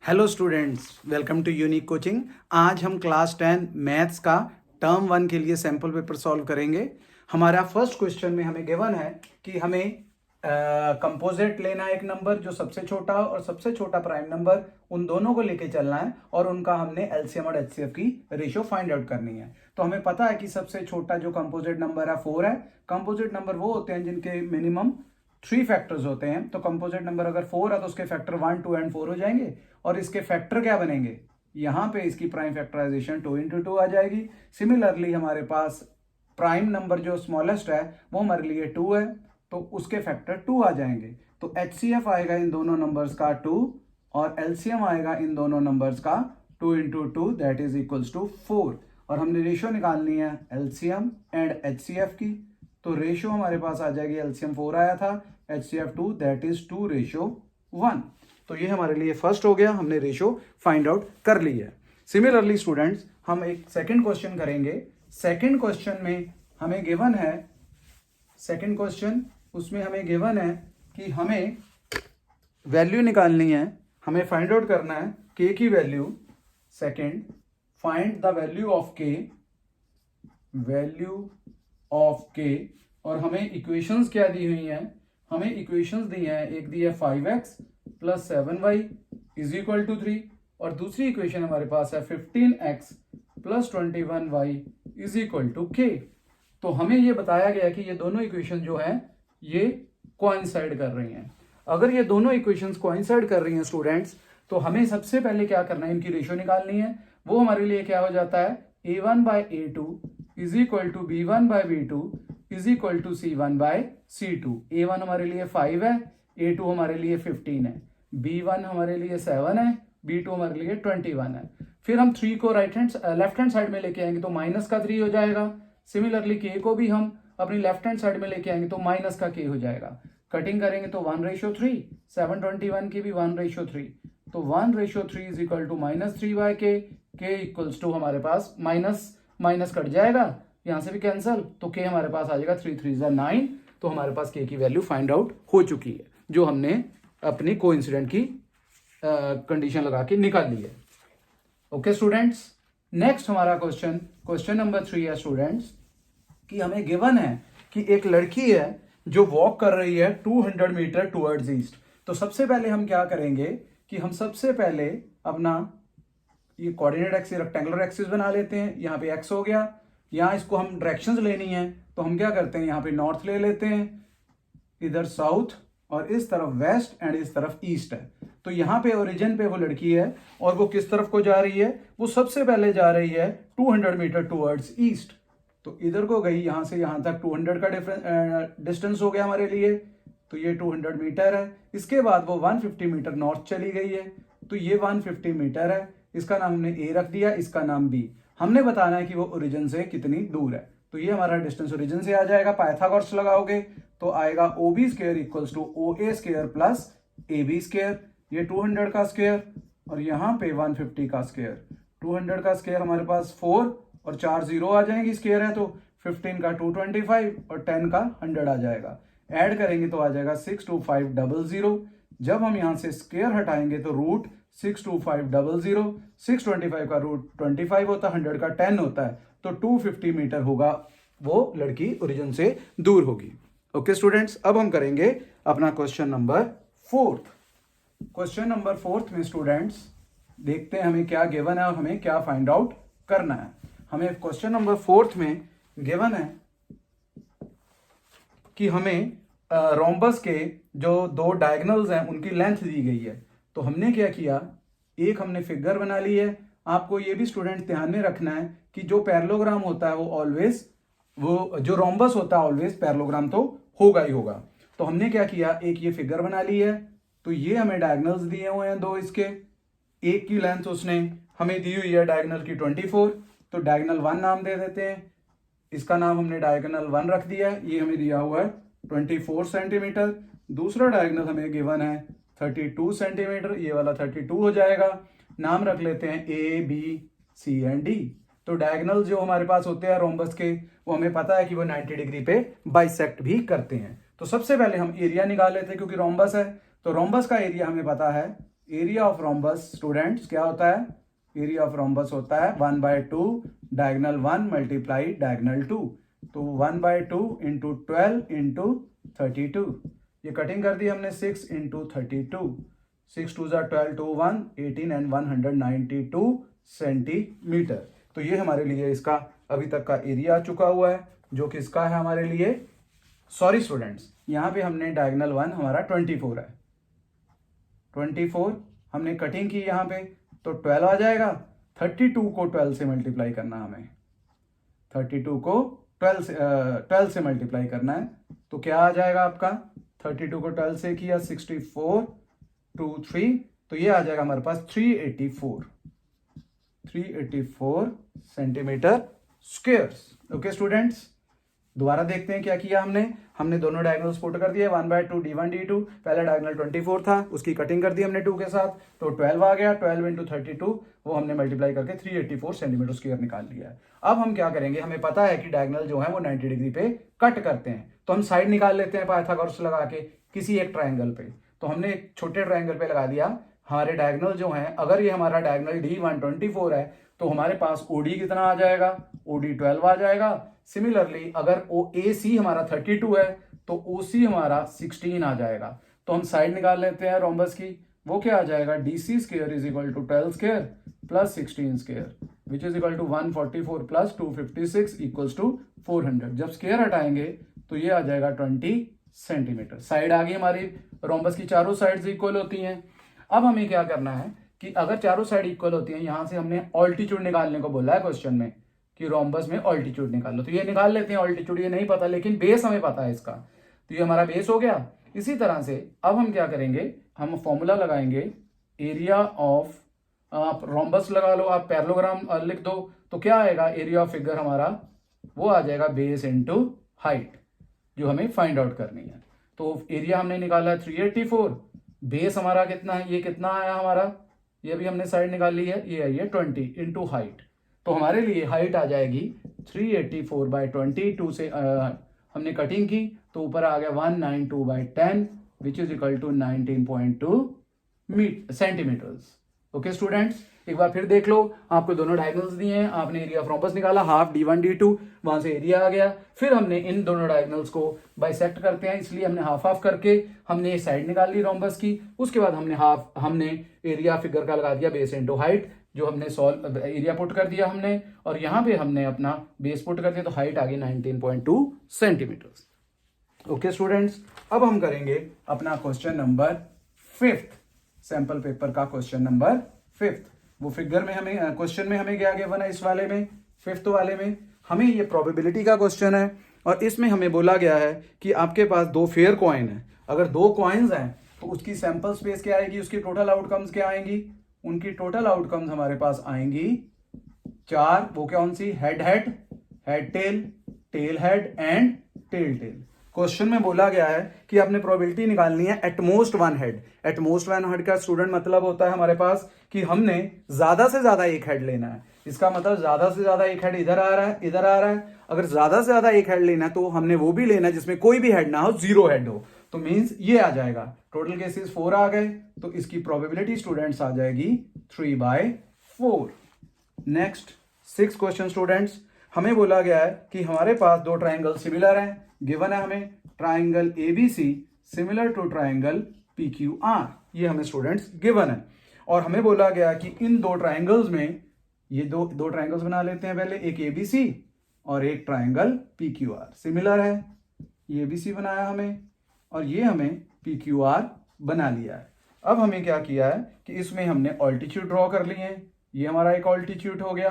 Hello students, welcome to unique coaching. आज हम class 10 maths का टर्म 1 के लिए सैम्पल पेपर सॉल्व करेंगे। हमारा फर्स्ट क्वेश्चन में हमें गिवन है कि हमें कंपोजिट लेना है एक नंबर जो सबसे छोटा और सबसे छोटा प्राइम नंबर, उन दोनों को लेके चलना है और उनका हमने एलसीएम और एचसीएफ की रेशियो फाइंड आउट करनी है। तो हमें पता है कि सबसे छोटा जो कंपोजिट नंबर है 4 है। कंपोजिट नंबर वो होते हैं जिनके मिनिमम 3 फैक्टर्स होते हैं। तो कंपोजिट नंबर अगर 4 है तो उसके फैक्टर 1, 2 एंड 4 हो जाएंगे और इसके फैक्टर क्या बनेंगे, यहां पे इसकी प्राइम फैक्टराइजेशन 2 इंटू 2 आ जाएगी। सिमिलरली हमारे पास प्राइम नंबर जो स्मॉलेस्ट है वो हमारे लिए 2 है, तो उसके फैक्टर 2 आ जाएंगे। तो एचसीएफ आएगा इन दोनों नंबर्स का 2 और एलसीएम आएगा इन दोनों नंबर्स का 2 into 2 that is equals to 4। और हमने रेशियो निकालनी है एलसीएम एंड एचसीएफ की। तो रेशियो हमारे पास आ जाएगी, एलसीएम 4 आया था, एचसीएफ 2 दैट इज 2:1। तो ये हमारे लिए फर्स्ट हो गया, हमने रेशियो फाइंड आउट कर ली है। सिमिलरली स्टूडेंट्स, हम एक सेकंड क्वेश्चन करेंगे। सेकंड क्वेश्चन में हमें गिवन है, सेकंड क्वेश्चन उसमें हमें गिवन है कि हमें वैल्यू निकालनी है, हमें फाइंड आउट करना है के की value. Second, find the value of के, वैल्यू ऑफ के। और हमें इक्वेशंस क्या दी हुई हैं, हमें इक्वेशंस दी हैं, एक दी है 5x plus 7y is equal to 3 और दूसरी इक्वेशन हमारे पास है 15x plus 21y is equal to k। तो हमें ये बताया गया कि ये दोनों इक्वेशन जो है ये कोइंसाइड कर रही हैं। अगर ये दोनों इक्वेशंस कोइंसाइड कर रही हैं स्टूडेंट्स, तो हमें सबसे पहले क्या करना है, इनकी रेशियो निकालनी है। वो हमारे लिए क्या हो जाता है, a1/a2 is equal to b1/b2 is equal to c1/c2। a1 हमारे लिए 5 है, a2 हमारे लिए 15 है, b1 हमारे लिए 7 है, b2 हमारे लिए 21 है। फिर हम 3 को लेफ्ट हैंड साइड में लेके आएंगे तो माइनस का 3 हो जाएगा। सिमिलरली k को भी हम अपनी लेफ्ट हैंड साइड में लेके आएंगे तो माइनस का k हो जाएगा। कटिंग करेंगे तो 1:3, 721 की भी 1:3, तो 1:3 is equal to -3/k, k equals to हमारे पास माइनस माइनस कट जाएगा, यहां से भी कैंसल, तो k हमारे पास आ जाएगा 3 3 9। तो हमारे पास k की वैल्यू फाइंड आउट हो चुकी है, जो हमने अपनी कोइंसिडेंट की कंडीशन लगा के निकाल ली है। ओके स्टूडेंट्स, नेक्स्ट हमारा क्वेश्चन नंबर 3 है स्टूडेंट्स, कि हमें गिवन है कि एक लड़की है जो वॉक कर रही है 200 मीटर टुवर्ड्स ईस्ट। तो सबसे पहले हम क्या करेंगे कि हम सबसे पहले अपना ये कोऑर्डिनेट एक्सिस, रेक्टेंगुलर एक्सिस बना लेते हैं। यहाँ पे x हो गया, यहाँ इसको हम डायरेक्शंस लेनी है तो हम क्या करते हैं, यहाँ पे नॉर्थ ले लेते हैं, इधर साउथ और इस तरफ वेस्ट एंड इस तरफ ईस्ट है। तो यहाँ पे ओरिजिन पे वो लड़की है और वो किस तरफ को जा रही है, वो सबसे पहले जा रही है 200 मीटर टुवर्ड्स ईस्ट। तो इधर को गई, यहां से यहां तक 200 का डिस्टेंस हो गया हमारे लिए, तो ये 200 मीटर है। इसके बाद वो 150 मीटर नॉर्थ चली गई है, तो ये 150 मीटर है, इसका नाम हमने ए रख दिया, इसका नाम बी। हमने बताना है कि वो ओरिजिन से कितनी दूर है, तो ये हमारा डिस्टेंस ओरिजिन से आ जाएगा। पाइथागोरस लगाओगे तो आएगा OB square equals to OA square plus AB square, ये 200 का स्क्वायर और यहाँ पे 150 का स्क्वायर। 200 का स्क्वायर हमारे पास 4 और 4 0 आ जाएंगी, स्क्वायर है तो 15 का 225 और 10 का 100 आ जाएगा। ऐड करेंगे तो आ जाएगा 62500। जब हम यहाँ से स्क्वायर हटाएंगे तो रूट 62500, 625 का रूट 25 होता है, 100 का 10 होता है, तो 250 मीटर होगा, वो लड़की ओरिजिन से दूर होगी। ओके स्टूडेंट्स, अब हम करेंगे अपना क्वेश्चन नंबर 4। क्वेश्चन नंबर 4 में स्टूडेंट्स देखते हैं हमें क्या गिवन है और हमें क्या फाइंड आउट करना है। हमें क्वेश्चन नंबर 4 में गिवन है कि हमें रोम्बस के जो 2 डायगोनल्स हैं उनकी लेंथ दी गई है। तो हमने क्या किया, एक हमने फिगर बना ली है। आपको ये भी स्टूडेंट ध्यान में रखना है कि जो पैरेललोग्राम होता है वो ऑलवेज, वो जो रोम्बस होता है ऑलवेज पैरेललोग्राम तो होगा ही होगा। तो हमने क्या किया, एक ये फिगर बना ली है, तो ये हमें डायगोनल्स दिए हुए हैं 2 इसके, एक की लेंथ उसने हमें दी हुई है डायगोनल की 24, तो डायगोनल 1 नाम दे देते हैं, इसका नाम हमने डायगोनल 1 रख दिया है, ये हमें दिया हुआ है 24 सेंटीमीटर। दूसरा डायगोनल हमें गिवन है 32 सेंटीमीटर, ये वाला 32 हो जाएगा। नाम रख लेते हैं A, B, C and D। तो डायगोनल जो हमारे पास होते हैं रोम्बस के, वो हमें पता है कि वो 90 डिग्री पे बाइसेक्ट भी करते हैं। तो सबसे पहले हम एरिया निकाल लेते हैं, क्योंकि रोम्बस है तो रोम्बस का एरिया हमें पता है एरिया ऑफ रोम्बस स्टूडेंट्स क्या होता है? एरिया ऑफ रोम्बस होता है 1/2 डायगनल 1 मल्टीप्लाई डायगनल 2। तो 1/2 इंटू 12 इंटू 32। ये कटिंग कर दी हमने 6 इंटू 32। 6 2 12 2 1 18 and 192 centimetre. तो ये हमारे लिए इसका अभी तक का एरिया आ चुका हुआ है, जो कि इसका है हमारे लिए। सॉरी स्टूडेंट्स, यहाँ पे हमने डायगनल 1 हमारा 24 है। 24 हमने कटिंग की यहाँ पे, तो 12 आ जाएगा। 32 को 12 से मल्टीप्लाई करना हमें, 32 को 12 से मल्टीप्लाई करना है। तो क्या आ जाएगा आपका? 32 को 12 से किया 64 2 3, तो ये आ जाएगा हमारे पास 384 सेंटीमीटर स्क्वायर्स। ओके स्टूडेंट्स, दोबारा देखते हैं क्या किया हमने दोनों डायगोनल्स पुट कर दिए 1/2 d1 d2। पहला डायगोनल 24 था, उसकी कटिंग कर दी हमने 2 के साथ, तो 12 आ गया। 12 इंटू 32 वो हमने मल्टीप्लाई करके 384 सेंटीमीटर स्क्वायर निकाल लिया है। अब हम क्या करेंगे, हमें पता है कि डायगोनल जो है वो 90 डिग्री पे कट करते हैं, तो हम साइड निकाल लेते हैं पाइथागोरस लगा के किसी एक ट्राइंगल पे। तो हमने एक छोटे ट्राइंगल पे लगा दिया हमारे डायगोनल जो है। अगर ये हमारा डायगोनल D1 24 है, तो हमारे पास OD कितना आ जाएगा? OD 12 आ जाएगा। सिमिलरली अगर AC हमारा 32 है, तो OC हमारा 16 आ जाएगा। तो हम साइड निकाल लेते हैं रोम्बस की, वो क्या आ जाएगा? DC square is equal to 12 square plus 16 square which is equal to 144 प्लस 256 इक्वल्स टू 400। जब स्क्वायर हटाएंगे तो ये आ जाएगा 20 सेंटीमीटर। साइड आ गई हमारी, रोम्बस की चारों साइड्स इक्वल होती हैं। अब हमें क्या करना है कि अगर चारों साइड इक्वल होती हैं, यहां से हमने ऑल्टीट्यूड निकालने को बोला है क्वेश्चन में कि रोम्बस में ऑल्टीट्यूड निकाल लो, तो ये निकाल लेते हैं। ऑल्टीट्यूड ये नहीं पता, लेकिन बेस हमें पता है इसका, तो ये हमारा बेस हो गया। इसी तरह से अब हम क्या करेंगे, हम फॉर्मूला लगाएंगे एरिया ऑफ, आप रोम्बस लगा लो, आप पैरेललोग्राम लिख दो, तो क्या आएगा? एरिया ऑफ फिगर हमारा वो आ जाएगा बेस इंटू हाइट, जो हमें फाइंड आउट करनी है। तो एरिया हमने निकाला है 384, बेस हमारा कितना है? ये कितना आया हमारा? ये भी हमने साइड निकाल ली है, ये आई है 20 इंटू हाइट। तो हमारे लिए हाइट आ जाएगी 384/20। 2 से हमने कटिंग की, तो ऊपर आ गया 192/10 which is equal to 19.2 centimetres. Okay students, एक बार फिर देख लो, आपको दोनों डायगोनल्स दिए हैं, आपने एरिया ऑफ रोम्बस निकाला हाफ D1 D2, वहां से एरिया आ गया। फिर हमने इन दोनों डायगोनल्स को बाइसेक्ट करते हैं, इसलिए हमने हाफ हाफ करके हमने साइड निकाल ली रोम्बस की। उसके बाद हमने एरिया फिगर का लगा दिया बेस इंटू हाइट, जो हमने सॉल्व एरिया पुट कर दिया हमने, और यहाँ पे हमने अपना बेस पुट कर दिया, तो हाइट आ गई 19.2 सेंटीमीटर्स। ओके स्टूडेंट्स, अब हम करेंगे अपना क्वेश्चन नंबर 5, सैंपल पेपर का क्वेश्चन नंबर 5। वो फिगर में हमें क्वेश्चन में हमें क्या गिवन है, इस वाले में 5th वाले में हमें ये प्रोबेबिलिटी का क्वेश्चन है, और इसमें हमें बोला गया है कि आपके पास 2 फेयर कॉइन है। अगर 2 कॉइन्स हैं तो उसकी सैंपल स्पेस क्या आएगी, उसकी टोटल आउटकम्स क्या आएंगी? उनकी टोटल आउटकम्स हमारे पास आएंगी 4। वो कौन सी? Head head, head tail, tail head and tail tail. Question में बोला गया है कि आपने प्रोबेबिलिटी निकालनी है एटमोस्ट 1 हेड। एटमोस्ट 1 हेड का स्टूडेंट मतलब होता है हमारे पास कि हमने ज्यादा से ज्यादा एक हेड लेना है। इसका मतलब ज्यादा से ज्यादा एक हेड इधर आ रहा है, इधर आ रहा है। अगर ज्यादा से ज्यादा एक हेड लेना है तो हमने वो भी लेना है जिसमें कोई भी हेड ना हो, 0 हेड हो। तो मींस ये आ जाएगा, टोटल केसेस 4 आ गए, तो इसकी प्रोबेबिलिटी स्टूडेंट्स आ जाएगी 3/4। नेक्स्ट 6 क्वेश्चन स्टूडेंट्स, हमें बोला गया है कि हमारे पास 2 ट्राइंगल सिमिलर हैं। गिवन है हमें triangle ABC similar to triangle PQR, ये हमें स्टूडेंट्स गिवन है। और हमें बोला गया कि इन 2 ट्राइंगल्स में, ये दो ट्राइंगल्स बना लेते हैं पहले, एक ABC और एक ट्राइंगल PQR। सिमिलर है, ये ABC बनाया हमें और ये हमें PQR बना लिया है। अब हमें क्या किया है कि इसमें हमने ऑल्टीट्यूड ड्रॉ कर लिए हैं। ये हमारा एक ऑल्टीट्यूड हो गया,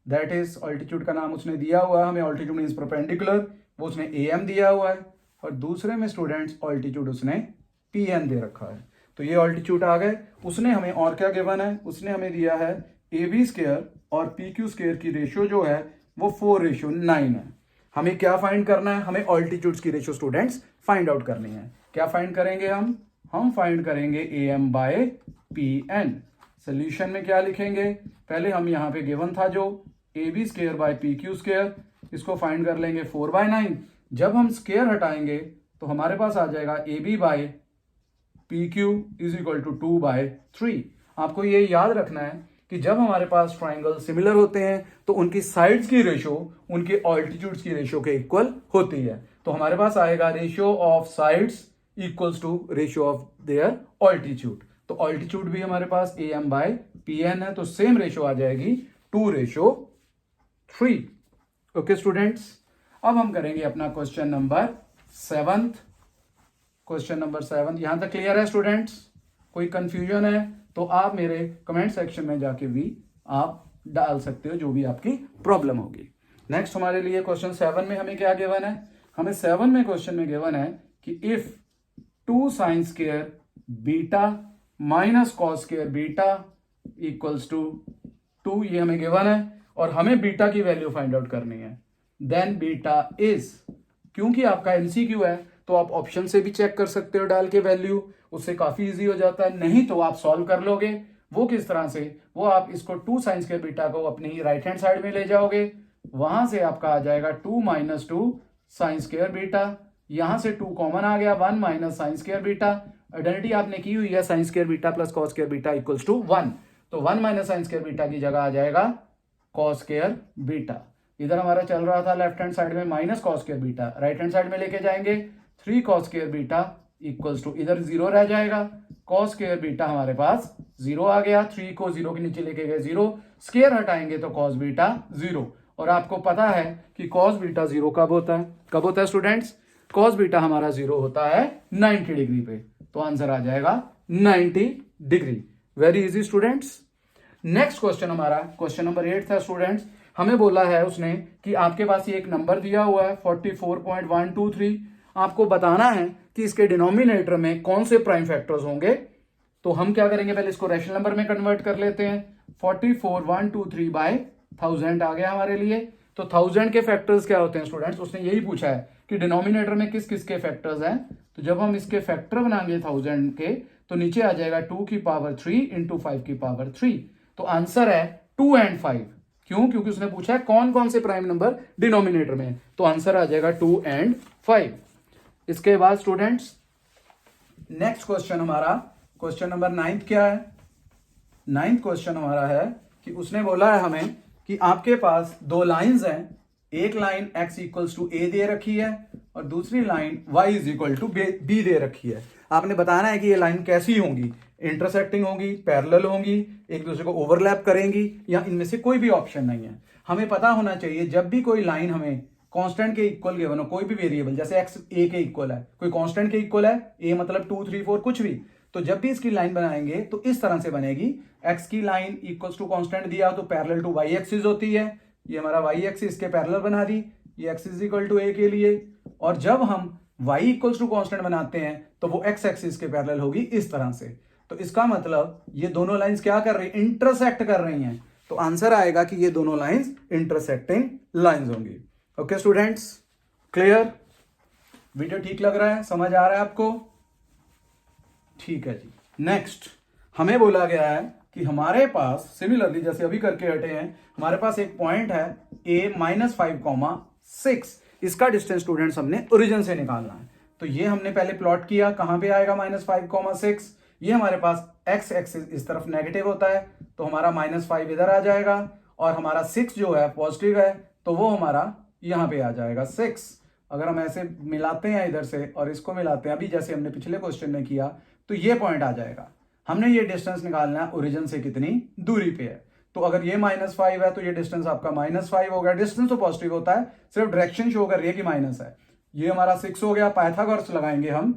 दैट इज ऑल्टीट्यूड का नाम उसने दिया हुआ है हमें, ऑल्टीट्यूड मींस परपेंडिकुलर, वो उसने AM दिया हुआ है, और दूसरे में स्टूडेंट्स ऑल्टीट्यूड उसने PN दे रखा है। तो ये ऑल्टीट्यूड आ गए। उसने हमें और क्या गिवन है, उसने हमें दिया है AB स्क्वायर और PQ स्क्वायर की रेशियो जो है वो 4:9 है। हमें क्या फाइंड करना है, हमें ऑल्टीट्यूड्स की रेशियो स्टूडेंट्स फाइंड आउट करनी है। क्या फाइंड करेंगे हम फाइंड करेंगे AM/PN। सोल्यूशन में क्या लिखेंगे, पहले हम यहाँ पे गिवन था जो AB square by PQ square, इसको फाइंड कर लेंगे 4/9। जब हम स्क्वायर हटाएंगे तो हमारे पास आ जाएगा AB/PN P Q is equal to 2/3। आपको ये याद रखना है कि जब हमारे पास ट्राइंगल सिमिलर होते हैं तो उनकी साइड्स की रेशो उनके ऑल्टीट्यूड्स की रेशो के इक्वल होती है। तो हमारे पास आएगा ratio of sides equals to ratio of their altitude. तो ऑल्टीट्यूड भी हमारे पास AM/PN है, तो सेम रेशियो आ जाएगी 2:3। ओके स्टूडेंट्स, अब हम करेंगे अपना क्वेश्चन नंबर 7। क्वेश्चन नंबर 7 यहां तक क्लियर है स्टूडेंट्स? कोई कंफ्यूजन है तो आप मेरे कमेंट सेक्शन में जाके भी आप डाल सकते हो, जो भी आपकी प्रॉब्लम होगी। नेक्स्ट हमारे लिए क्वेश्चन 7 में हमें क्या गिवन है? हमें 7 में क्वेश्चन में गिवन है कि if 2 sin square beta minus cos square beta equals to 2, ये हमें गिवन है और हमें बीटा की वैल्यू फाइंड आउट करनी है। देन बीटा इज, क्योंकि आपका एमसीक्यू है तो आप ऑप्शन से भी चेक कर सकते हो डाल के वैल्यू, उससे काफी इजी हो जाता है। नहीं तो आप सॉल्व कर लोगे। वो किस तरह से? वो आप इसको 2 sin स्क्वायर बीटा को अपनी राइट हैंड साइड में ले जाओगे, वहां से आपका आ जाएगा 2 - 2 sin स्क्वायर बीटा। यहां से 2 कॉमन आ गया, 1 - sin स्क्वायर बीटा। आइडेंटिटी आपने की हुई है sin square beta plus cos square beta equals to 1, तो 1 - sin स्क्वायर बीटा की जगह आ जाएगा cos स्क्वायर बीटा। इधर हमारा चल रहा था लेफ्ट हैंड साइड में minus cos square beta, right hand side में लेके जाएंगे 3 cos square beta equals to, इधर 0 रह जाएगा, cos स्क्वायर बीटा हमारे पास 0 आ गया। 3 को 0 के नीचे लेके गए 0, स्क्वायर हटाएंगे तो cos बीटा 0। और आपको पता है कि cos बीटा 0 कब होता है? कब होता है स्टूडेंट्स? cos बीटा हमारा 0 होता है 90 डिग्री पे, तो आंसर आ जाएगा 90 degree. Very easy students. Next question हमारा क्वेश्चन नंबर 8 था स्टूडेंट्स। हमें बोला है उसने कि आपके पास ये एक नंबर दिया हुआ है 44.123, आपको बताना है कि इसके डिनोमिनेटर में कौन से प्राइम फैक्टर्स होंगे। तो हम क्या करेंगे, पहले इसको रैशनल नंबर में कन्वर्ट कर लेते हैं। 44,123/1000 आ गया हमारे लिए। तो 1000 के फैक्टर्स क्या होते हैं स्टूडेंट्स? उसने यही पूछा है कि डिनोमिनेटर में किस किस के फैक्टर्स हैं। तो जब हम इसके फैक्टर बनाएंगे 1000 के, तो नीचे आ जाएगा 2 की पावर 3 इंटू 5 की पावर 3। तो आंसर है 2 and 5। क्यों? क्योंकि उसने पूछा है कौन कौन से प्राइम नंबर डिनोमिनेटर में, तो आंसर आ जाएगा 2 and 5। इसके बाद स्टूडेंट्स नेक्स्ट क्वेश्चन हमारा क्वेश्चन नंबर 9 क्या है? 9th क्वेश्चन हमारा है कि उसने बोला है हमें कि आपके पास 2 लाइंस हैं, एक line x equals to a दे रखी है और दूसरी line y is equal to b दे रखी है। आपने बताना है कि ये लाइन कैसी होंगी, इंटरसेक्टिंग होंगी, पैरेलल होंगी, एक दूसरे को ओवरलैप करेंगी, या इनमें से कोई भी ऑप्शन नहीं है। हमें पता होना चाहिए जब भी कोई लाइन हमें कांस्टेंट के इक्वल गिवन हो, कोई भी वेरिएबल, जैसे x a के इक्वल है, कोई कांस्टेंट के इक्वल है, a मतलब 2 3 4 कुछ भी, तो जब भी इसकी लाइन बनाएंगे तो इस तरह से बनेगी। x की लाइन इक्वल्स टू कांस्टेंट दिया तो पैरेलल टू y एक्सिस होती है, ये हमारा y एक्सिस के पैरेलल बना दी, ये x is equal to a के लिए। और जब हम y इक्वल्स टू कांस्टेंट बनाते हैं तो वो x एक्सिस के पैरेलल होगी इस तरह से। तो इसका मतलब ये दोनों लाइंस क्या कर रही हैं? इंटरसेक्ट कर रही हैं। तो आंसर आएगा कि ये दोनों लाइंस इंटरसेक्टिंग लाइंस होंगी। Okay students, clear? वीडियो ठीक लग रहा है? समझ आ रहा है आपको? ठीक है जी। नेक्स्ट हमें बोला गया है कि हमारे पास सिमिलरली जैसे अभी करके हटे हैं, हमारे पास एक पॉइंट है a -5,6। इसका डिस्टेंस स्टूडेंट्स हमने ओरिजिन से निकालना है। तो ये हमने पहले प्लॉट किया, कहां पे आएगा -5,6? ये हमारे पास x एक्सिस इस तरफ नेगेटिव होता है, तो हमारा -5 इधर आ जाएगा, और हमारा 6 जो है पॉजिटिव है, तो वो हमारा यहां पे आ जाएगा 6। अगर हम ऐसे मिलाते हैं इधर से और इसको मिलाते हैं, अभी जैसे हमने पिछले क्वेश्चन में किया, तो ये पॉइंट आ जाएगा। हमने ये डिस्टेंस निकालना है ओरिजिन से कितनी दूरी पे है। तो अगर ये -5 है तो ये डिस्टेंस आपका -5 हो गया। डिस्टेंस तो पॉजिटिव होता है, सिर्फ डायरेक्शन शो कर रही है कि माइनस है। ये हमारा 6 हो गया। पाइथागोरस लगाएंगे हम,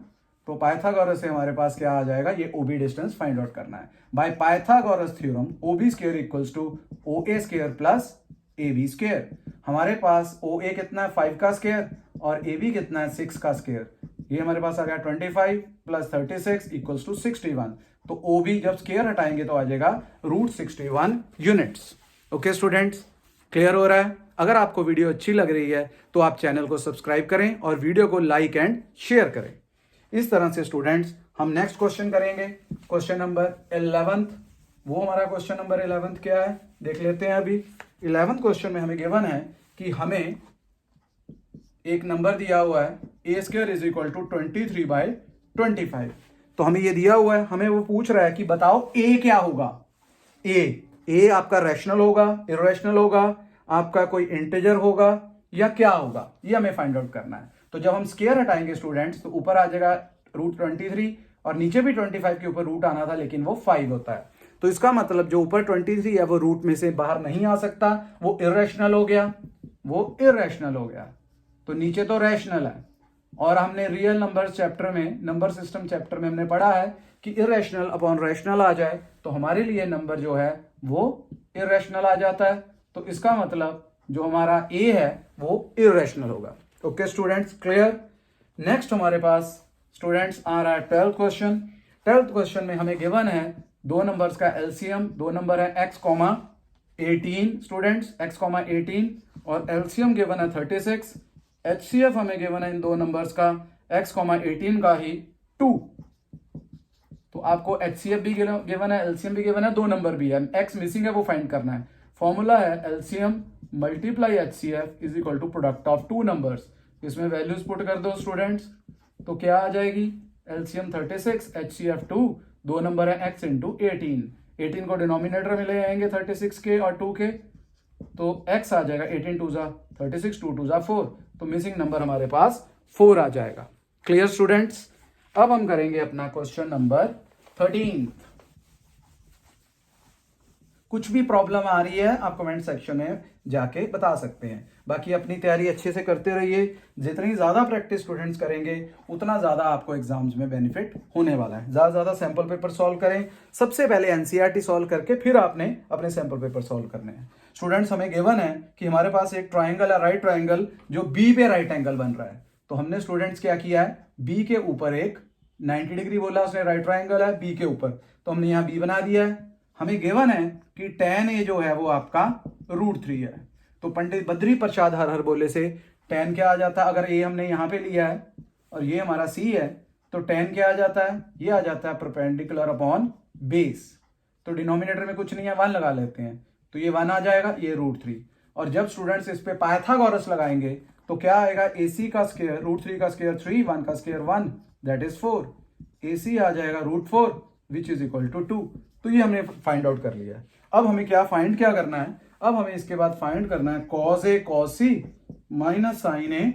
तो पाइथागोरस से हमारे पास क्या आ जाएगा? ये OB डिस्टेंस फाइंड आउट करना है। By Pythagoras theorem OB square equals to OA square plus AB square. हमारे पास OA कितना है? 5 का स्क्वायर, और AB कितना है? 6 का स्क्वायर। ये हमारे पास आ गया 25 प्लस 36 इक्वल्स टू 61। तो OB जब स्क्वायर हटाएंगे तो आ जाएगा √61 यूनिट्स। ओके स्टूडेंट्स, क्लियर हो रहा है? अगर आपको वीडियो अच्छी लग रही है तो आप चैनल को सब्सक्राइब करें और वीडियो को लाइक एंड शेयर करें। इस तरह से स्टूडेंट्स हम नेक्स्ट क्वेश्चन करेंगे, क्वेश्चन नंबर 11। वो हमारा क्वेश्चन नंबर 11 क्या है देख लेते हैं। अभी 11th क्वेश्चन में हमें गिवन है कि हमें एक नंबर दिया हुआ है a² इज इक्वल टू 23/25। तो हमें ये दिया हुआ है, हमें वो पूछ रहा है कि बताओ ए क्या होगा। ए आपका रैशनल होगा, इरेशनल होगा, आपका कोई इंटीजर होगा या क्या होगा, ये हमें फाइंड आउट करना है। तो जब हम स्केयर हटाएंगे स्टूडेंट्स तो ऊपर आ जाएगा √23 और नीचे भी 25 के ऊपर रूट आना था लेकिन वो 5 होता है। तो इसका मतलब जो ऊपर 23 है वो रूट में से बाहर नहीं आ सकता, वो इरेशनल हो गया, वो इरेशनल हो गया। तो नीचे तो रैशनल है, और हमने रियल नंबर चैप्टर में, नंबर सिस्टम चैप्टर में हमने पढ़ा है कि इरेशनल अपॉन रैशनल आ जाए तो हमारे लिए नंबर जो है वो इरेशनल आ जाता है। तो इसका मतलब जो हमारा ए है वो इरेशनल होगा। Okay students, clear. नेक्स्ट हमारे पास स्टूडेंट्स आ रहा है 12th क्वेश्चन। 12th क्वेश्चन में हमें गिवन है दो नंबर्स का एलसीएम, दो नंबर है x,18 स्टूडेंट्स, x,18 और एलसीएम गिवन है 36। एचसीएफ हमें गिवन है इन दो नंबर्स का x,18 का ही 2। तो आपको एचसीएफ भी गिवन है, एलसीएम भी गिवन है, दो नंबर भी है, x मिसिंग है वो फाइंड करना है। फॉर्मूला है LCM multiply HCF is equal to product of two numbers. इसमें वैल्यूज पुट कर दो स्टूडेंट्स, तो क्या आ जाएगी, एलसीएम 36, एचसीएफ 2, दो नंबर है x इंटू 18 को डिनोमिनेटर में ले आएंगे 36 के और 2 के, तो x आ जाएगा 18 2 जा 36, 2 2 जा 4, तो मिसिंग नंबर हमारे पास 4 आ जाएगा। Clear students. अब हम करेंगे अपना क्वेश्चन नंबर 13। कुछ भी प्रॉब्लम आ रही है आप कमेंट सेक्शन में जाके बता सकते हैं। बाकी अपनी तैयारी अच्छे से करते रहिए, जितनी ज्यादा प्रैक्टिस स्टूडेंट्स करेंगे उतना ज्यादा आपको एग्जाम्स में बेनिफिट होने वाला है। ज्यादा ज्यादा सैंपल पेपर सॉल्व करें, सबसे पहले एनसीईआरटी सॉल्व करके फिर आपने अपने सैंपल पेपर सॉल्व करने हैं। स्टूडेंट्स हमें गिवन है कि हमारे पास एक ट्राइंगल है, राइट ट्राइंगल, जो बी पे राइट एंगल बन रहा है। तो हमने स्टूडेंट्स क्या किया है, बी के ऊपर एक 90 डिग्री बोला उसने, राइट ट्राइंगल है बी के ऊपर, तो हमने यहाँ बी बना दिया है। हमें गिवन है कि tan ए जो है वो आपका √3 है। तो पंडित बद्री प्रसाद हर हर बोले से tan क्या आ जाता है, अगर ए हमने यहाँ पे लिया है और ये हमारा सी है तो tan क्या आ जाता है, ये आ जाता है परपेंडिकुलर अपॉन बेस। तो डिनोमिनेटर में कुछ नहीं है, 1 लगा लेते हैं, तो ये 1 आ जाएगा, ये √3। और जब स्टूडेंट्स इस पे पाइथागोरस लगाएंगे तो क्या आएगा, AC का स्क्वायर √3 का स्क्वायर 3, 1 का स्क्वायर 1, दैट इज 4। AC आ जाएगा √4 विच इज इक्वल टू 2। तो ये हमने फाइंड आउट कर लिया है। अब हमें क्या करना है, अब हमें इसके बाद फाइंड करना है cos A cos C minus sin A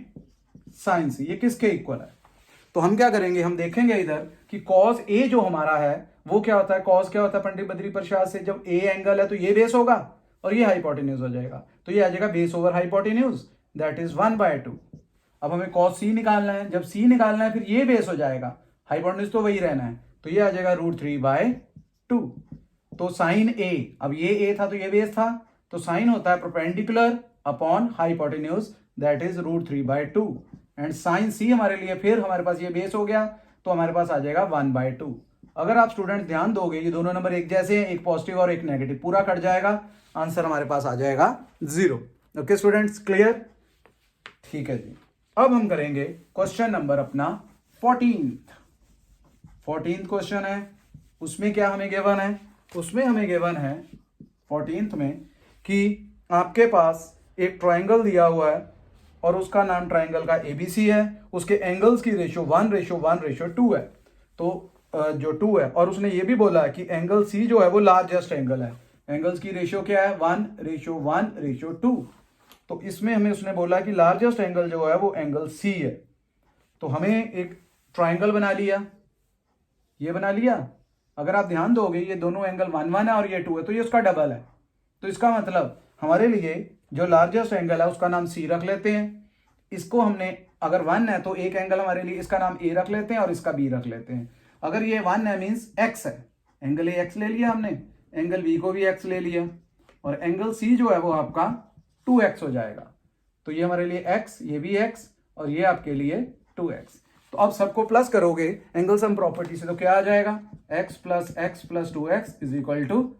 sin C, ये किसके इक्वल है। तो हम क्या करेंगे, हम देखेंगे इधर कि cos A जो हमारा है वो क्या होता है, cos क्या होता है पंडित बद्री प्रसाद से, जब A एंगल है तो ये बेस होगा और ये हाइपोटेन्यूज हो जाएगा, तो ये आ जाएगा base over hypotenuse, that is 1/2। अब हमें cos C निकालना है, जब C निकालना है फिर ये बेस हो जाएगा, हाइपोटेन्यूज तो वही रहना है, तो ये आ जाएगा √3/2। तो साइन A, अब ये A था तो ये बेस था, तो साइन होता है perpendicular upon hypotenuse, that is √3/2। And sine C हमारे लिए, फिर हमारे पास ये बेस हो गया तो हमारे पास आ जाएगा 1/2। अगर आप स्टूडेंट ध्यान दोगे ये दोनों नंबर एक जैसे हैं, एक पॉजिटिव और एक नेगेटिव, पूरा कट जाएगा, आंसर हमारे पास आ जाएगा 0। ओके स्टूडेंट्स, क्लियर, ठीक है जी। अब हम करेंगे क्वेश्चन नंबर अपना 14th क्वेश्चन है। उसमें क्या हमें गिवन है, उसमें हमें गिवन है 14th में कि आपके पास एक ट्राइंगल दिया हुआ है और उसका नाम ट्राइंगल का ABC है, उसके एंगल्स की रेशियो 1:1:2 है। तो जो 2 है, और उसने ये भी बोला है कि एंगल C जो है वो लार्जेस्ट एंगल है, एंगल्स की रेशियो क्या है 1:1:2। तो इसमें हमें उसने बोला कि लार्जेस्ट एंगल जो है वो एंगल C है। तो हमें एक ट्राइंगल बना लिया, ये बना लिया। अगर आप ध्यान दोगे ये दोनों एंगल 1 है और ये 2 है, तो ये उसका डबल है। तो इसका मतलब हमारे लिए जो लार्जेस्ट एंगल है उसका नाम C रख लेते हैं। इसको हमने, अगर 1 है तो एक एंगल हमारे लिए इसका नाम A रख लेते हैं और इसका B रख लेते हैं। अगर ये 1 है मीन्स X है, एंगल A X ले लिया हमने, एंगल B को भी X ले लिया, और एंगल C जो है वो आपका 2X हो जाएगा। तो ये हमारे लिए X, ये भी X और ये आपके लिए 2X। तो अब सबको प्लस करोगे एंगल सम प्रॉपर्टी से, तो क्या आ जाएगा, x + x + 2x is equal to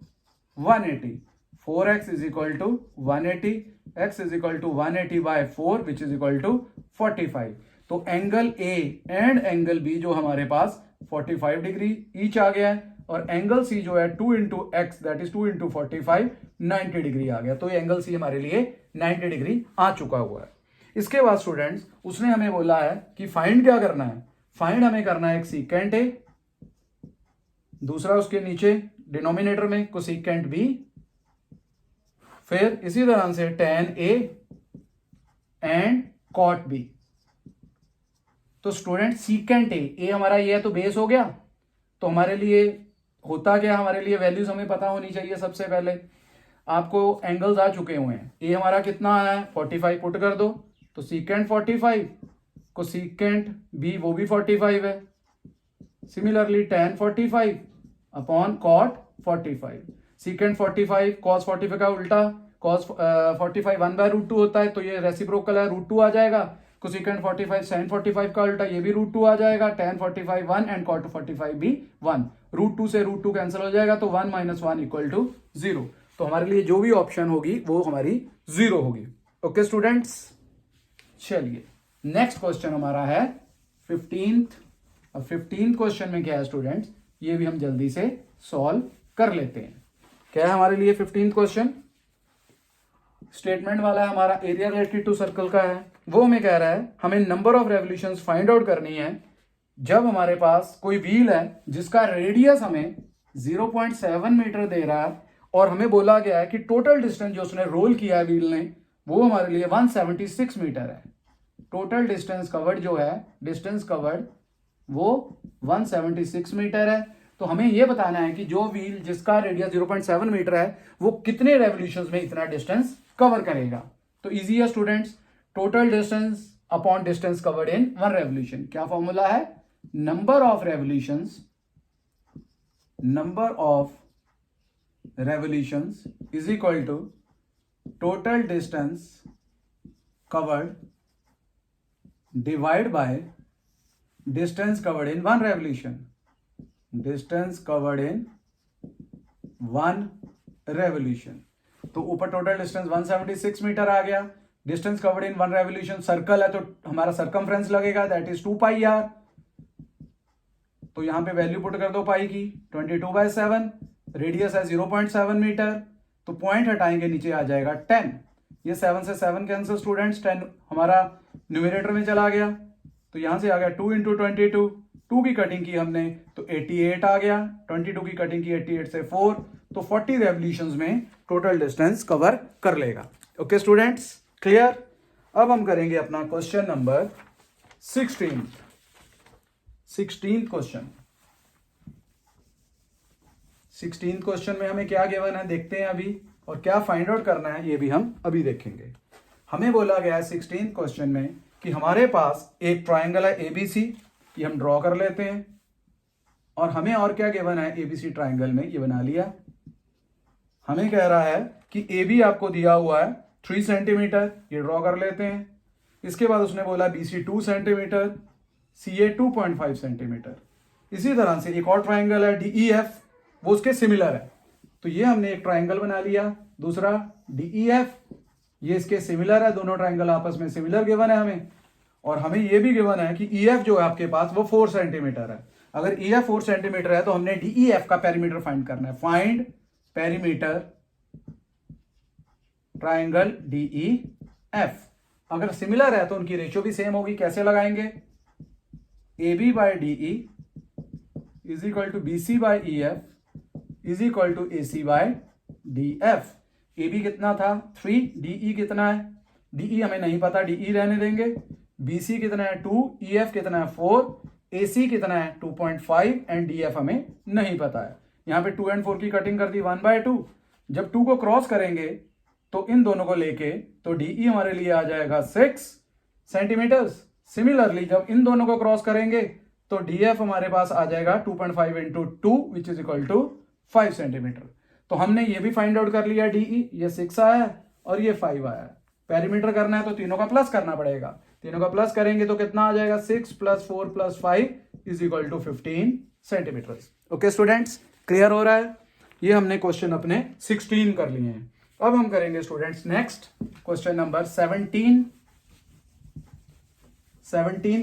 180, 4x is equal to 180, x is equal to 180/4 which is equal to 45। तो angle A and angle B जो हमारे पास 45 डिग्री ईच आ गया है, और एंगल C जो है 2 × x दैट इज 2 × 45 90 डिग्री आ गया। तो ये एंगल C हमारे लिए 90 डिग्री आ चुका हुआ है। इसके बाद स्टूडेंट्स उसने हमें बोला है कि फाइंड क्या करना है, फाइंड हमें करना है एक सीकेंट A दूसरा उसके नीचे डिनोमिनेटर में कोसेकेंट बी, फिर इसी तरह से tan A and cot B। तो स्टूडेंट सीकेंट ए हमारा ये है तो बेस हो गया। तो हमारे लिए होता क्या, हमारे लिए वैल्यूज हमें पता होनी चाहिए। सबसे पहले आपको एंगल्स आ चुके हुए हैं। ए हमारा कितना आया है 45, पुट कर दो तो सीकेंट 45 को सीकेंट बी वो भी 45 है। Similarly tan 45 upon cot 45, secant 45 cos 45 का उल्टा cos 45 1/√2 होता है तो ये रेसिप्रोकल है, √2 आ जाएगा। कोसेकेंट 45 sin 45 का उल्टा ये भी √2 आ जाएगा। tan 45 1 एंड cot 45 भी 1, √2 से √2 कैंसिल हो जाएगा तो 1 - 1 = 0। तो हमारे लिए जो भी ऑप्शन होगी वो हमारी 0 होगी। ओके स्टूडेंट्स, चलिए नेक्स्ट क्वेश्चन हमारा है 15th। अब 15th क्वेश्चन में क्या है स्टूडेंट्स, ये भी हम जल्दी से सॉल्व कर लेते हैं। क्या है हमारे लिए 15th क्वेश्चन, स्टेटमेंट वाला है हमारा, एरिया रिलेटेड टू सर्कल का है। वो हमें कह रहा है हमें number of revolutions find out करनी है जब हमारे पास कोई व्हील है जिसका रेडियस हमें 0.7 मीटर दे रहा है और हमें बोला गया है कि टोटल डिस्टेंस जो उसने रोल किया है व्हील ने वो हमारे लिए 176 मीटर है। टोटल डिस्टेंस कवर्ड जो है, डिस्टेंस कवर्ड वो 176 मीटर है। तो हमें यह बताना है कि जो व्हील जिसका रेडियस 0.7 मीटर है वो कितने रेवोल्यूशंस में इतना डिस्टेंस कवर करेगा। तो इजी है students, total distance upon distance covered in 1 revolution. क्या फॉर्मूला है, number of revolutions is equal to total distance covered divide by distance covered in 1 revolution. Distance covered in 1 revolution. तो ऊपर total distance 176 metre आ गया, distance covered in 1 revolution, circle है तो हमारा circumference लगेगा दैट इज 2πr। तो यहां पे वैल्यू पुट कर दो पाई की 22/7, रेडियस है 0.7 मीटर तो पॉइंट हटाएंगे नीचे आ जाएगा 10। ये 7 से 7 कैंसिल स्टूडेंट्स, 10 हमारा न्यूमरेटर में चला गया तो यहां से आ गया 2 × 22, 2 की कटिंग की हमने तो 88 आ गया, 22 की कटिंग की 88 से 4 तो 40 रेवोल्यूशंस में टोटल डिस्टेंस कवर कर लेगा। Okay students, clear. अब हम करेंगे अपना क्वेश्चन नंबर 16 क्वेश्चन। 16 क्वेश्चन में हमें क्या गिवन है देखते हैं अभी, और क्या फाइंड आउट करना है ये भी हम अभी देखेंगे। हमें बोला गया है 16 क्वेश्चन में कि हमारे पास एक ट्राइंगल है एबीसी, ये हम ड्रॉ कर लेते हैं। और हमें और क्या गिवन है एबीसी ट्राइंगल में, ये बना लिया। हमें कह रहा है कि ए बी आपको दिया हुआ है 3 सेंटीमीटर, ये ड्रॉ कर लेते हैं। इसके बाद उसने बोला BC 2 सेंटीमीटर, CA 2.5 सेंटीमीटर। इसी तरह से एक और ट्राइंगल है DEF, वो उसके सिमिलर है तो ये हमने एक ट्राइंगल बना लिया। दूसरा DEF, ये इसके सिमिलर है, दोनों ट्राइंगल आपस में सिमिलर गिवन है हमें। और हमें ये भी गिवन है कि EF जो है आपके पास वो 4 सेंटीमीटर है। अगर EF 4 सेंटीमीटर है तो हमने DEF का पेरीमीटर फाइंड करना है। Find perimeter triangle DEF। अगर सिमिलर है तो उनकी रेशियो भी सेम होगी। कैसे लगाएंगे, AB by DE is equal to BC by EF is equal to AC by DF। AB कितना था 3, DE कितना है, DE हमें नहीं पता, DE रहने देंगे। BC कितना है 2, EF कितना है 4, AC कितना है 2.5 एंड DF हमें नहीं पता है। यहाँ पे 2 और 4 की कटिंग कर दी 1/2। जब 2 को क्रॉस करेंगे तो इन दोनों को लेके तो DE हमारे लिए आ जाएगा 6 सेंटीमीटर्स। सिमिलरली जब इन दोनों को क्रॉस करेंगे तो DF हमारे पास आ जाएगा 2.5 × 2 which is equal to 5 centimetre. तो हमने ये भी फाइंड आउट कर लिया DE, ये 6 आया है और ये 5 आया है। पेरीमीटर करना है तो तीनों का प्लस करना पड़ेगा। तीनों का प्लस करेंगे तो कितना आ जाएगा 6 + 4 + 5 is equal to 15 centimetre. Okay students, clear हो रहा है। ये हमने क्वेश्चन अपने 16 कर लिए हैं। अब हम करेंगे students next question number 17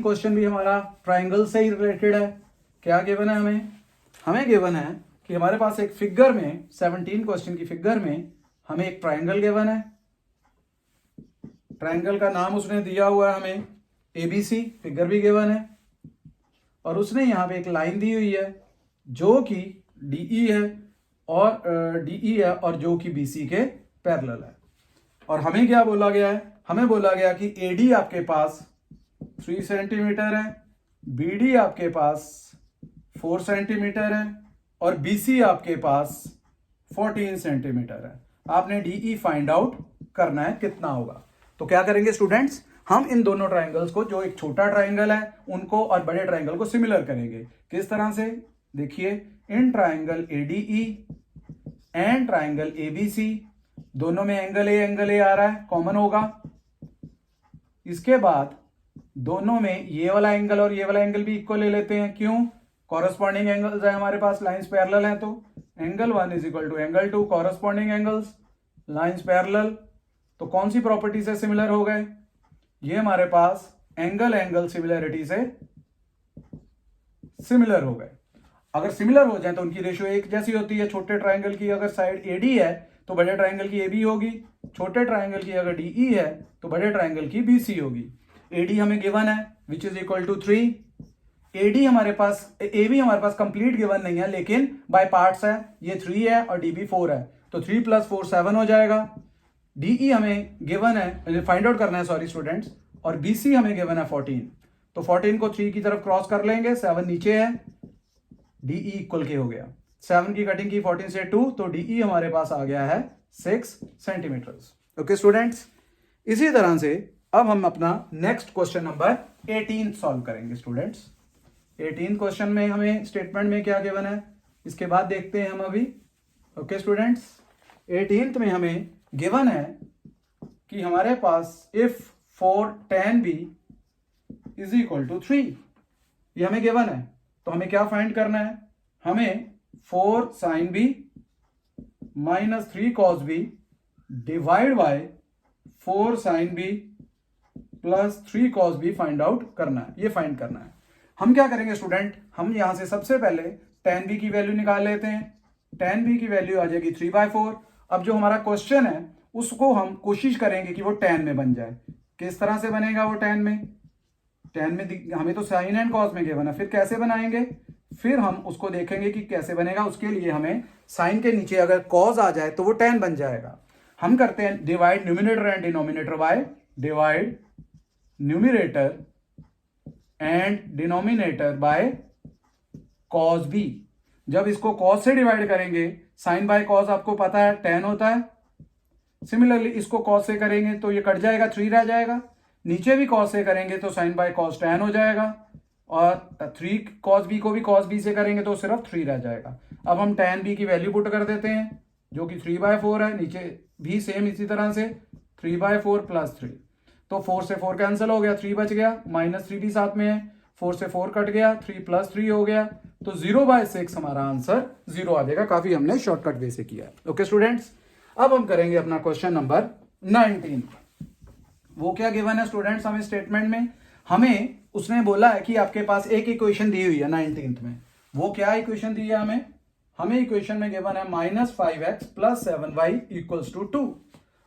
question भी हमारा ट्राइंगल से ही रिलेटेड है। क्या गिवन है हमें गिवन है कि हमारे पास एक फिगर में 17 क्वेश्चन की फिगर में हमें एक ट्राइंगल गिवन है। ट्राइंगल का नाम उसने दिया हुआ है हमें ABC, फिगर भी गिवन है और उसने यहां पे एक लाइन दी हुई है जो कि DE है और DE है और जो कि BC के पैरेलल है। और हमें क्या बोला गया है, हमें बोला गया कि AD आपके पास 3 सेंटीमीटर है, BD आपके पास 4 सेंटीमीटर है और BC आपके पास 14 सेंटीमीटर है। आपने DE फाइंड आउट करना है कितना होगा। तो क्या करेंगे स्टूडेंट्स, हम इन दोनों ट्राइंगल्स को, जो एक छोटा ट्राइंगल है उनको और बड़े ट्राइंगल को सिमिलर करेंगे। किस तरह से, देखिए in triangle ADE and triangle ABC, दोनों में एंगल ए आ रहा है, कॉमन होगा। इसके बाद दोनों में ये वाला एंगल और ये वाला एंगल भी इक्वल ले लेते हैं। क्यों, कॉरस्पॉन्डिंग एंगल्स है हमारे पास, लाइंस पैरेलल हैं, तो angle 1 is equal to angle 2, corresponding angles, lines parallel. तो कौन सी प्रॉपर्टी से सिमिलर हो गए, ये हमारे पास एंगल एंगल सिमिलरिटी से सिमिलर हो गए। अगर सिमिलर हो जाए तो उनकी रेशियो एक जैसी होती है। छोटे ट्राइंगल की अगर साइड AD है तो बड़े ट्राइंगल की AB होगी, छोटे ट्राइंगल की अगर DE है तो बड़े ट्राइंगल की BC होगी। AD हमें गिवन है which is equal to 3। AB हमारे पास कंप्लीट गिवन नहीं है लेकिन बाय पार्ट्स है, ये 3 है और DB 4 है, तो 3 + 4 7 हो जाएगा। DE हमें गिवन है, फाइंड आउट करना है सॉरी स्टूडेंट्स, और BC हमें गिवन है 14, तो 14 को 3 की तरफ क्रॉस कर लेंगे, 7 नीचे है, DE इक्वल के हो गया। 7 की कटिंग की 14 से 2, तो DE हमारे पास आ गया है 6 सेंटीमीटर। ओके स्टूडेंट्स, इसी तरह से अब हम अपना नेक्स्ट क्वेश्चन नंबर 18 सॉल्व करेंगे स्टूडेंट्स। 18 क्वेश्चन में हमें स्टेटमेंट में क्या गिवन है इसके बाद देखते हैं हम अभी। ओके स्टूडेंट्स, 18th में हमें गिवन है कि हमारे पास if 4 tan B is equal to 3, ये हमें गिवन है। तो हमें क्या फाइंड करना है, हमें 4 sin B minus 3 cos B divide by 4 sin B plus 3 cos B find out करना है, ये फाइंड करना है। हम क्या करेंगे स्टूडेंट, हम यहां से सबसे पहले tan B की वैल्यू निकाल लेते हैं। tan B की वैल्यू आ जाएगी 3/4। अब जो हमारा क्वेश्चन है उसको हम कोशिश करेंगे कि वो tan में बन जाए। किस तरह से बनेगा वो tan में, हमें तो साइन एंड कॉस में गिवन है, फिर कैसे बनाएंगे, फिर हम उसको देखेंगे कि कैसे बनेगा। उसके लिए हमें साइन के नीचे अगर कॉस आ जाए तो वो tan बन जाएगा। हम करते हैं divide numerator and denominator by divide numerator and denominator by cos B। जब इसको कॉस से डिवाइड करेंगे, साइन बाय कॉस आपको पता है tan होता है, सिमिलरली इसको कॉस से करेंगे तो ये कट जाएगा, 3 रह जाएगा। नीचे भी कॉस से करेंगे तो साइन बाय कॉस tan हो जाएगा, और 3 cos B को भी cos B से करेंगे तो सिर्फ 3 रह जाएगा। अब हम tan B की वैल्यू पुट कर देते हैं जो कि 3/4 है, नीचे भी सेम इसी तरह से 3/4 प्लस 3, तो 4 से 4 कैंसिल हो गया, 3 बच गया, -3 भी साथ में है, 4 से 4 कट गया, 3 + 3 हो गया, तो 0/6 हमारा आंसर 0 आ जाएगा। काफी हमने शॉर्टकट वे से किया है। ओके स्टूडेंट्स, अब हम करेंगे अपना क्वेश्चन नंबर 19। वो क्या गिवन है स्टूडेंट्स, हमें स्टेटमेंट में हमें उसने बोला है कि आपके पास एक इक्वेशन दी हुई है 19th में। वो क्या इक्वेशन दी है हमें इक्वेशन में गिवन है -5x + 7y = 2।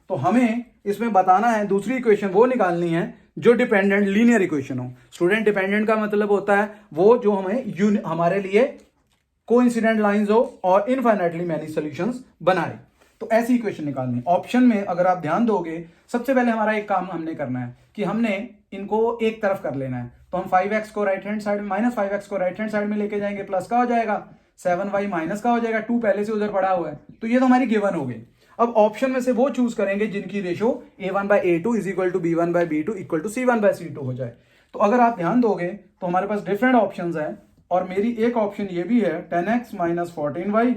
तो हमें इसमें बताना है दूसरी इक्वेशन वो निकालनी है जो डिपेंडेंट लीनियर इक्वेशन हो। स्टूडेंट, डिपेंडेंट का मतलब होता है वो जो हमारे लिए कोइंसिडेंट लाइंस हो और इनफाइनाइटली मैनी सॉल्यूशंस बनाए, तो ऐसी इक्वेशन निकालनी। ऑप्शन में अगर आप ध्यान दोगे, सबसे पहले हमारा एक काम हमने करना है कि हमने इनको एक तरफ कर लेना है। तो हम 5x को राइट हैंड साइड में, -5x को राइट हैंड साइड में लेके जाएंगे, प्लस का हो जाएगा, 7y माइनस का हो जाएगा, 2 पहले से उधर पड़ा हुआ है, तो ये तो हमारी गिवन हो गई। अब ऑप्शन में से वो चूज करेंगे जिनकी रेशो a1/a2 = b1/b2 = c1/c2 हो जाए। तो अगर आप ध्यान दोगे तो हमारे पास डिफरेंट ऑप्शंस हैं, और मेरी एक ऑप्शन ये भी है 10x - 14y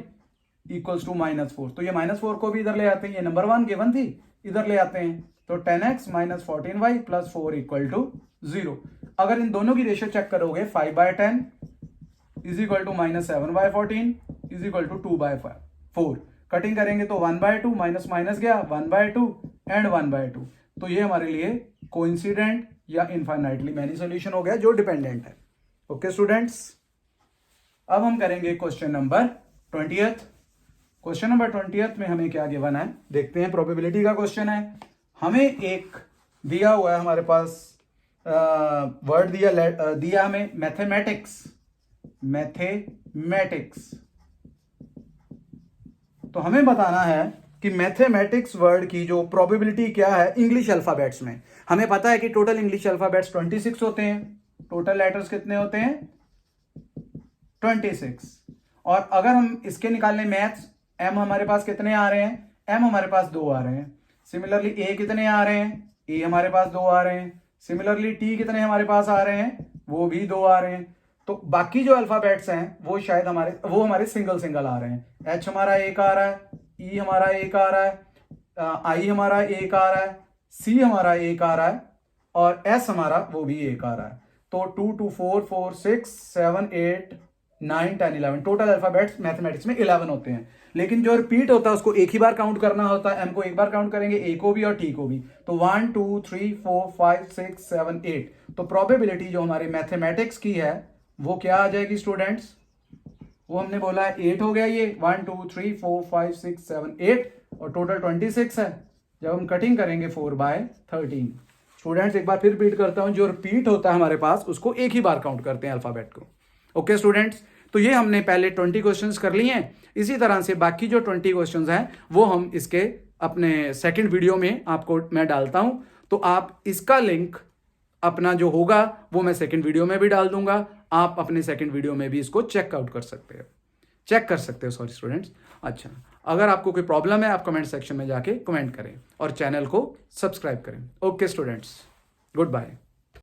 = -4। तो ये -4 को भी इधर ले आते हैं, ये नंबर 1 गिवन थी, इधर ले आते हैं, तो 10x - 14y + 4 = 0। अगर इन दोनों की रेशियो चेक करोगे 5/10 = -7/14 = 2/4। कटिंग करेंगे तो 1/2 माइनस माइनस गया, 1/2 एंड 1/2। तो ये हमारे लिए कोइंसिडेंट या इनफाइनाइटली मैनी सॉल्यूशन हो गया जो डिपेंडेंट है। ओके स्टूडेंट्स, अब हम करेंगे question number 20th। Question number 20th में हमें क्या गिवन है देखते हैं। प्रोबेबिलिटी का क्वेश्चन है। हमें एक दिया हुआ है हमारे पास वर्ड दिया हमें मैथमेटिक्स। तो हमें बताना है कि मैथमेटिक्स वर्ड की जो प्रोबेबिलिटी क्या है इंग्लिश अल्फाबेट्स में। हमें पता है कि टोटल इंग्लिश अल्फाबेट्स 26 होते हैं, टोटल लेटर्स कितने होते हैं 26। और अगर हम इसके निकालने मैथ्स, एम हमारे पास कितने आ रहे हैं, एम हमारे पास 2 आ रहे हैं। सिमिलरली ए कितने आ रहे हैं, ए हमारे पास 2 आ रहे हैं। सिमिलरली टी कितने हमारे पास आ रहे हैं, वो भी 2 आ रहे हैं। तो बाकी जो अल्फाबेट्स हैं वो शायद हमारे सिंगल सिंगल आ रहे हैं। एच हमारा एक आ रहा है, ई हमारा एक आ रहा है, आई हमारा एक आ रहा है, सी हमारा एक आ रहा है और एस हमारा वो भी एक आ रहा है। तो 2 2 4 4 6 7 8 9 10 11 टोटल अल्फाबेट्स मैथमेटिक्स में 11 होते हैं। लेकिन जो रिपीट होता है उसको एक ही बार काउंट करना होता है। एम को एक बार काउंट करेंगे, ए को भी और टी को भी। तो 1 2 3 4 5 6 7 8। तो प्रोबेबिलिटी जो हमारे मैथमेटिक्स की है वो क्या आ जाएगी स्टूडेंट्स, वो हमने बोला है 8 हो गया। ये 1 2 3 4 5 6 7 8 और टोटल 26 है। जब हम कटिंग करेंगे 4/13। स्टूडेंट्स एक बार फिर रिपीट करता हूं, जो रिपीट होता है हमारे पास उसको एक ही बार काउंट करते हैं अल्फाबेट को। ओके स्टूडेंट्स, तो ये हमने पहले 20 क्वेश्चंस कर लिए हैं। इसी तरह से बाकी जो 20 क्वेश्चंस हैं वो हम इसके अपने सेकंड वीडियो में आपको मैं डालता हूं। तो आप इसका लिंक अपना जो होगा वो मैं सेकंड वीडियो में भी डाल दूंगा। आप अपने सेकंड वीडियो में भी इसको चेक कर सकते हो सॉरी स्टूडेंट्स। अच्छा, अगर आपको कोई प्रॉब्लम है आप कमेंट सेक्शन में जाके कमेंट करें और चैनल को सब्सक्राइब करें। Okay students, good bye.